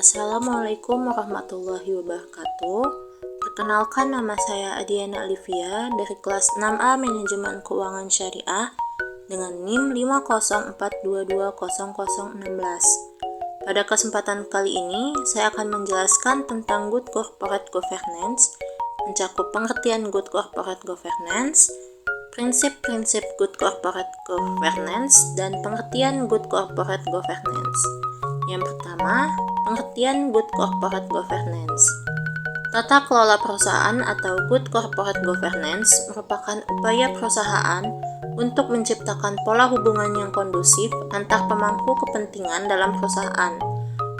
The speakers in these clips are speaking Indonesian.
Assalamualaikum warahmatullahi wabarakatuh. Perkenalkan, nama saya Adiana Alivia dari kelas 6A Manajemen Keuangan Syariah dengan NIM 504220016. Pada kesempatan kali ini, saya akan menjelaskan tentang Good Corporate Governance, mencakup pengertian Good Corporate Governance, prinsip-prinsip Good Corporate Governance, dan pengertian Good Corporate Governance. Yang pertama, pengertian Good Corporate Governance. Tata kelola perusahaan atau Good Corporate Governance merupakan upaya perusahaan untuk menciptakan pola hubungan yang kondusif antar pemangku kepentingan dalam perusahaan.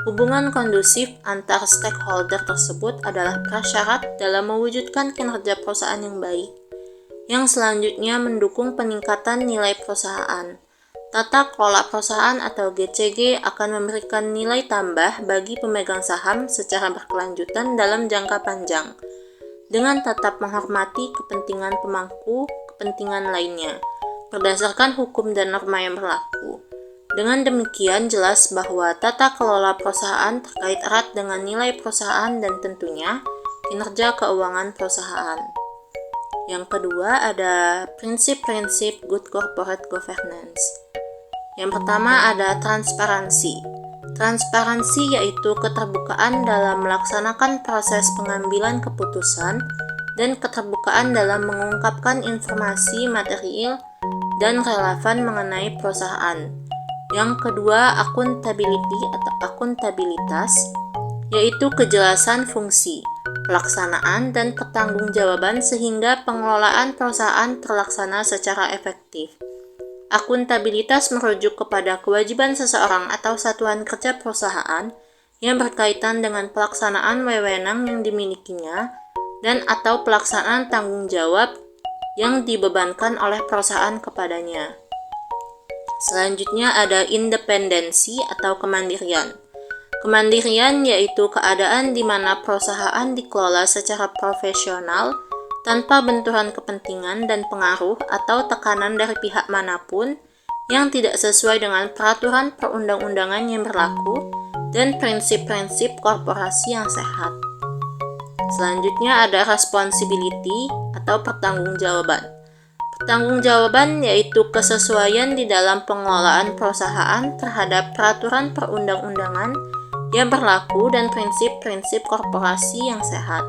Hubungan kondusif antar stakeholder tersebut adalah prasyarat dalam mewujudkan kinerja perusahaan yang baik, yang selanjutnya mendukung peningkatan nilai perusahaan. Tata kelola perusahaan atau GCG akan memberikan nilai tambah bagi pemegang saham secara berkelanjutan dalam jangka panjang, dengan tetap menghormati kepentingan pemangku kepentingan lainnya, berdasarkan hukum dan norma yang berlaku. Dengan demikian jelas bahwa tata kelola perusahaan terkait erat dengan nilai perusahaan dan tentunya kinerja keuangan perusahaan. Yang kedua ada prinsip-prinsip Good Corporate Governance. Yang pertama ada transparansi. Transparansi yaitu keterbukaan dalam melaksanakan proses pengambilan keputusan dan keterbukaan dalam mengungkapkan informasi material dan relevan mengenai perusahaan. Yang kedua, accountability atau akuntabilitas, yaitu kejelasan fungsi, pelaksanaan, dan pertanggungjawaban sehingga pengelolaan perusahaan terlaksana secara efektif. Akuntabilitas merujuk kepada kewajiban seseorang atau satuan kerja perusahaan yang berkaitan dengan pelaksanaan wewenang yang dimilikinya dan atau pelaksanaan tanggung jawab yang dibebankan oleh perusahaan kepadanya. Selanjutnya ada independensi atau kemandirian. Kemandirian yaitu keadaan di mana perusahaan dikelola secara profesional tanpa benturan kepentingan dan pengaruh atau tekanan dari pihak manapun yang tidak sesuai dengan peraturan perundang-undangan yang berlaku dan prinsip-prinsip korporasi yang sehat. Selanjutnya ada responsibility atau pertanggungjawaban. Pertanggungjawaban yaitu kesesuaian di dalam pengelolaan perusahaan terhadap peraturan perundang-undangan yang berlaku dan prinsip-prinsip korporasi yang sehat.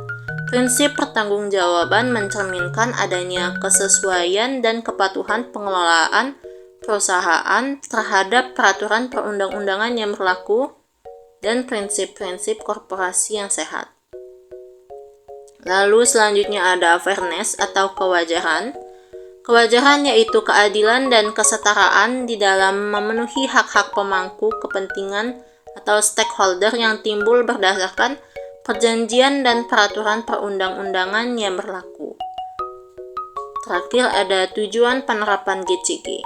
Prinsip pertanggungjawaban mencerminkan adanya kesesuaian dan kepatuhan pengelolaan perusahaan terhadap peraturan perundang-undangan yang berlaku dan prinsip-prinsip korporasi yang sehat. Lalu selanjutnya ada fairness atau kewajaran. Kewajaran yaitu keadilan dan kesetaraan di dalam memenuhi hak-hak pemangku kepentingan atau stakeholder yang timbul berdasarkan perjanjian dan peraturan perundang-undangan yang berlaku. Terakhir ada tujuan penerapan GCG.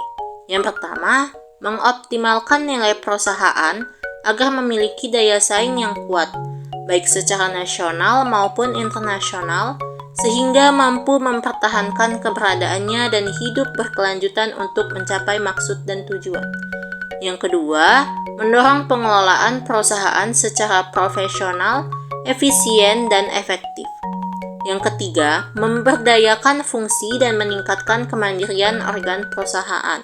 Yang pertama, mengoptimalkan nilai perusahaan agar memiliki daya saing yang kuat, baik secara nasional maupun internasional, sehingga mampu mempertahankan keberadaannya dan hidup berkelanjutan untuk mencapai maksud dan tujuan. Yang kedua, mendorong pengelolaan perusahaan secara profesional, efisien, dan efektif. Yang ketiga, memberdayakan fungsi dan meningkatkan kemandirian organ perusahaan.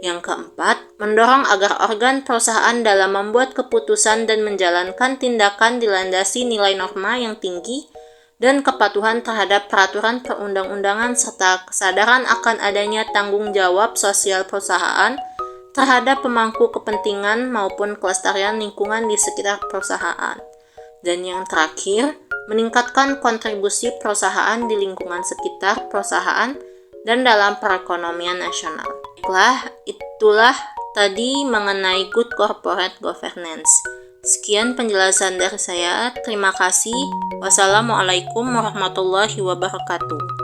Yang keempat, mendorong agar organ perusahaan dalam membuat keputusan dan menjalankan tindakan dilandasi nilai norma yang tinggi dan kepatuhan terhadap peraturan perundang-undangan serta kesadaran akan adanya tanggung jawab sosial perusahaan terhadap pemangku kepentingan maupun kelestarian lingkungan di sekitar perusahaan. Dan yang terakhir, meningkatkan kontribusi perusahaan di lingkungan sekitar perusahaan dan dalam perekonomian nasional. Itulah tadi mengenai Good Corporate Governance. Sekian penjelasan dari saya. Terima kasih. Wassalamualaikum warahmatullahi wabarakatuh.